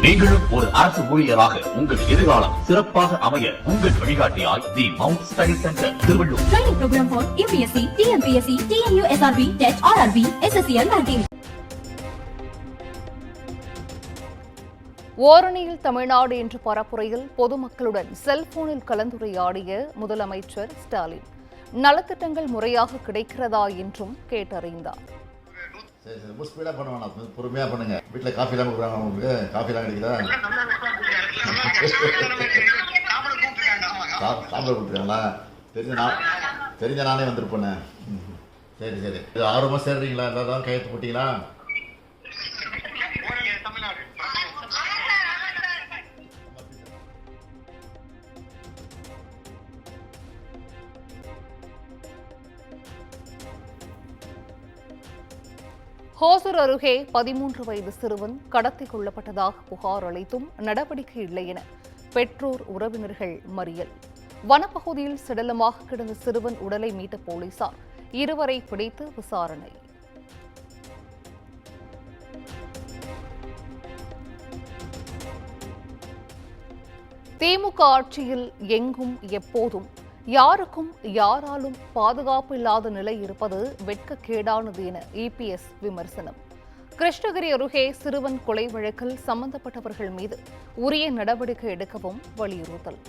நீங்களும் ஒரு அரசு ஊழியராக உங்கள் எதிர்காலம் சிறப்பாக அமைய உங்கள் வழிகாட்டியாய் the Mount Study Centre Tiruvallur. Training program for UPSC, TNPSC, TNU, SRB, TET, RRB, SSCL ranking. ஓரணியில் தமிழ்நாடு என்ற பரப்புரையில் பொதுமக்களுடன் செல்போனில் கலந்துரையாடிய முதலமைச்சர் ஸ்டாலின் நலத்திட்டங்கள் முறையாக கிடைக்கிறதா என்றும் கேட்டறிந்தார். சரி சரி, ரொம்ப ஸ்பீடாக பண்ண வேணாம், பொறுமையாக பண்ணுங்க. வீட்டில் காஃபிலாம் கொடுக்குறாங்க, உங்களுக்கு காஃபிலாம் கிடைக்குதா? சாப்பிட கொடுத்துருக்காங்களா? தெரிஞ்ச நானே வந்துருப்பேண்ணே. சரி சரி, இது ஆர்வமாக சேர்றீங்களா? எல்லாரும் கையெழுத்து போட்டிங்களா? ஹோசூர் அருகே 13 வயது சிறுவன் கடத்திக் கொள்ளப்பட்டதாக புகார் அளித்தும் நடவடிக்கை இல்லை என பெற்றோர் உறவினர்கள் மறியல். வனப்பகுதியில் சடலமாக கிடந்த சிறுவன் உடலை மீட்ட போலீசார் இருவரை பிடித்து விசாரணை. திமுக ஆட்சியில் எங்கும் எப்போதும் யாருக்கும் யாராலும் பாதுகாப்பு இல்லாத நிலை இருப்பது வெட்கக்கேடானது என இபிஎஸ் விமர்சனம். கிருஷ்ணகிரி அருகே சிறுவன் கொலை வழக்கில் சம்பந்தப்பட்டவர்கள் மீது உரிய நடவடிக்கை எடுக்கவும் வலியுறுத்தல்.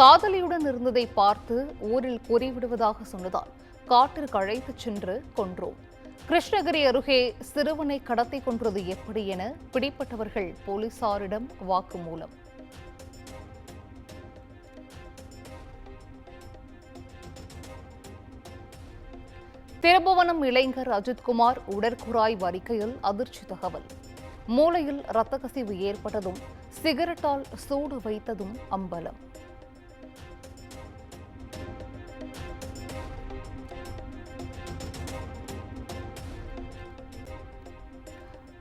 காதலியுடன் இருந்ததை பார்த்து ஊரில் கூறிவிடுவதாக சொன்னதால் காட்டிற்கு அழைத்துச் சென்று கொன்றோம். கிருஷ்ணகிரி அருகே சிறுவனை கடத்தி கொன்றது எப்படி என பிடிப்பட்டவர்கள் போலீசாரிடம் வாக்குமூலம். திருபுவனம் இளைஞர் அஜித்குமார் உடற்குழாய் அறிக்கையில் அதிர்ச்சி தகவல். மூளையில் இரத்த கசிவு ஏற்பட்டதும் சிகரெட்டால் சூடு வைத்ததும் அம்பலம்.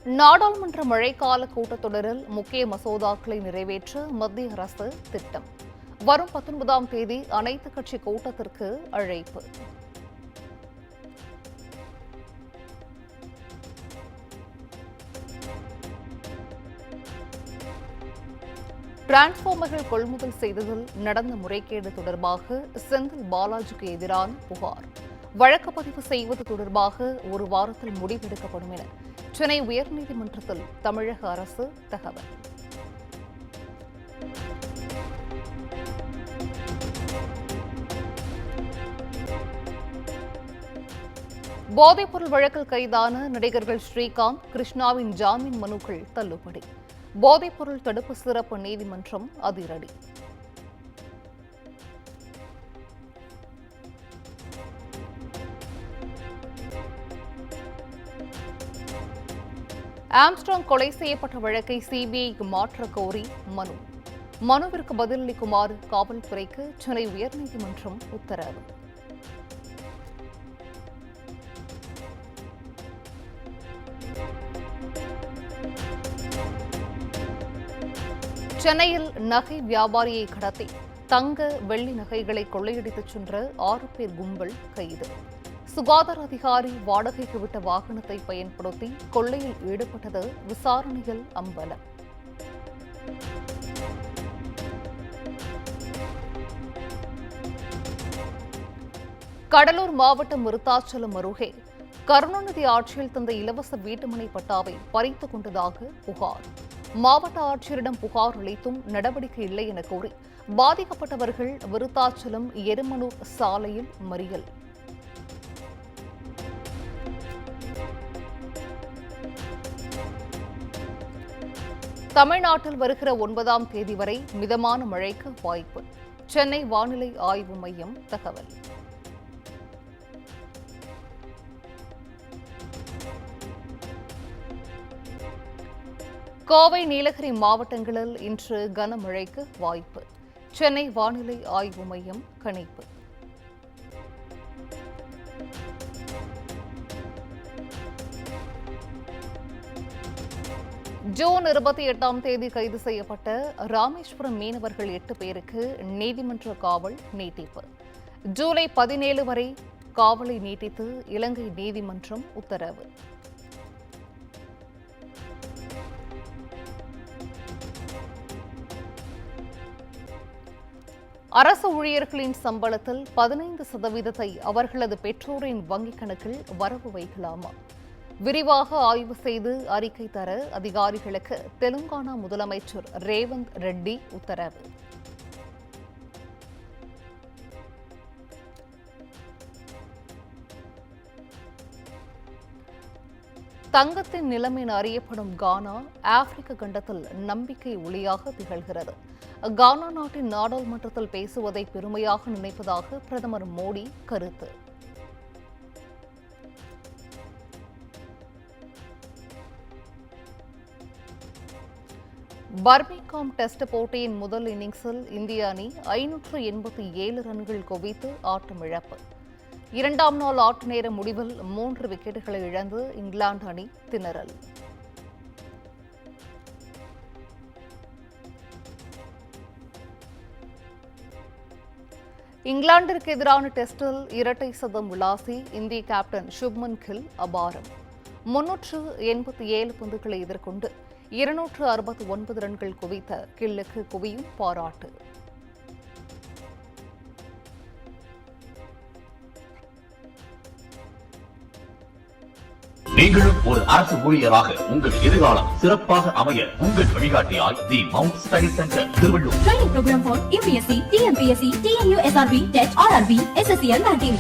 நாடாளுமன்ற மழைக்கால கூட்டத்தொடரில் முக்கிய மசோதாக்களை நிறைவேற்ற மத்திய அரசு திட்டம். வரும் 19ஆம் தேதி அனைத்துக் கட்சி கூட்டத்திற்கு அழைப்பு. டிரான்ஸ்பார்மர்கள் கொள்முதல் செய்ததில் நடந்த முறைகேடு தொடர்பாக செந்தில் பாலாஜிக்கு எதிரான புகார் வழக்கு பதிவு செய்வது தொடர்பாக ஒரு வாரத்தில் முடிவெடுக்கப்படும் என சென்னை உயர்நீதிமன்றத்தில் தமிழக அரசு தகவல். போதைப்பொருள் வழக்கில் கைதான நடிகர்கள் ஸ்ரீகாந்த், கிருஷ்ணாவின் ஜாமீன் மனுக்கள் தள்ளுபடி. போதைப்பொருள் தடுப்பு சிறப்பு நீதிமன்றம் அதிரடி. ஆம்ஸ்ட்ராங் கொலை செய்யப்பட்ட வழக்கை சிபிஐக்கு மாற்ற கோரி மனுவிற்கு பதிலளிக்குமாறு காவல்துறைக்கு சென்னை உயர்நீதிமன்றம் உத்தரவு. சென்னையில் நகை வியாபாரியை கடத்தி தங்க வெள்ளி நகைகளை கொள்ளையடித்துச் சென்ற 6 பேர் கும்பல் கைது. சுகாதார அதிகாரி வாடகைக்கு விட்ட வாகனத்தை பயன்படுத்தி கொள்ளையில் ஈடுபட்டது விசாரணையில் அம்பலம். கடலூர் மாவட்டம் விருத்தாச்சலம் அருகே கருணாநிதி ஆட்சியில் தந்த இலவச வீட்டுமனை பட்டாவை பறித்துக் கொண்டதாக புகார். மாவட்ட ஆட்சியரிடம் புகார் அளித்தும் நடவடிக்கை இல்லை என கூறி பாதிக்கப்பட்டவர்கள் விருத்தாச்சலம் எருமனூர் சாலையில் மறியல். தமிழ்நாட்டில் வருகிற 9ஆம் தேதி வரை மிதமான மழைக்கு வாய்ப்பு. சென்னை வானிலை ஆய்வு மையம் தகவல். கோவை, நீலகிரி மாவட்டங்களில் இன்று கனமழைக்கு வாய்ப்பு. சென்னை வானிலை ஆய்வு மையம் கணிப்பு. ஜூன் 28ஆம் தேதி கைது செய்யப்பட்ட ராமேஸ்வரம் மீனவர்கள் 8 பேருக்கு நீதிமன்ற காவல் நீட்டிப்பு. ஜூலை 17 வரை காவலை நீட்டித்து இலங்கை நீதிமன்றம் உத்தரவு. அரசு ஊழியர்களின் சம்பளத்தில் 15% அவர்களது பெற்றோரின் வங்கிக் கணக்கில் வரவு வைக்கலாமா? விரிவாக ஆய்வு செய்து அறிக்கை தர அதிகாரிகளுக்கு தெலுங்கானா முதலமைச்சர் ரேவந்த் ரெட்டி உத்தரவு. தங்கத்தின் நிலம் என அறியப்படும் கானா ஆப்பிரிக்க கண்டத்தில் நம்பிக்கை ஒளியாக திகழ்கிறது. கானா நாட்டின் நாடாளுமன்றத்தில் பேசுவதை பெருமையாக நினைப்பதாக பிரதமர் மோடி கருத்து. பர்மிங்ஹாம் டெஸ்ட் போட்டியின் முதல் இன்னிங்ஸில் இந்திய அணி 587 ரன்கள் குவித்து ஆட்டமிழப்பு. இரண்டாம் நாள் ஆட்ட நேர முடிவில் 3 விக்கெட்டுகளை இழந்து இங்கிலாந்து அணி திணறல். இங்கிலாந்திற்கு எதிரான டெஸ்டில் இரட்டை சதம் விளாசி இந்திய கேப்டன் சுப்மன் கில் அபாரம். 387 பந்துகளை எதிர்கொண்டு 269 ரன்கள் குவித்த கில்லுக்கு குவியும் பாராட்டு. நீங்களும் ஒரு அரசு ஊழியராக உங்கள் எதிர்காலம் சிறப்பாக அமைய உங்கள் வழிகாட்டியாய் the Mount Study Centre Tiruvallur. Training program for UPSC, TNPSC, TNU SRB, TET, RRB, SSCL ranking.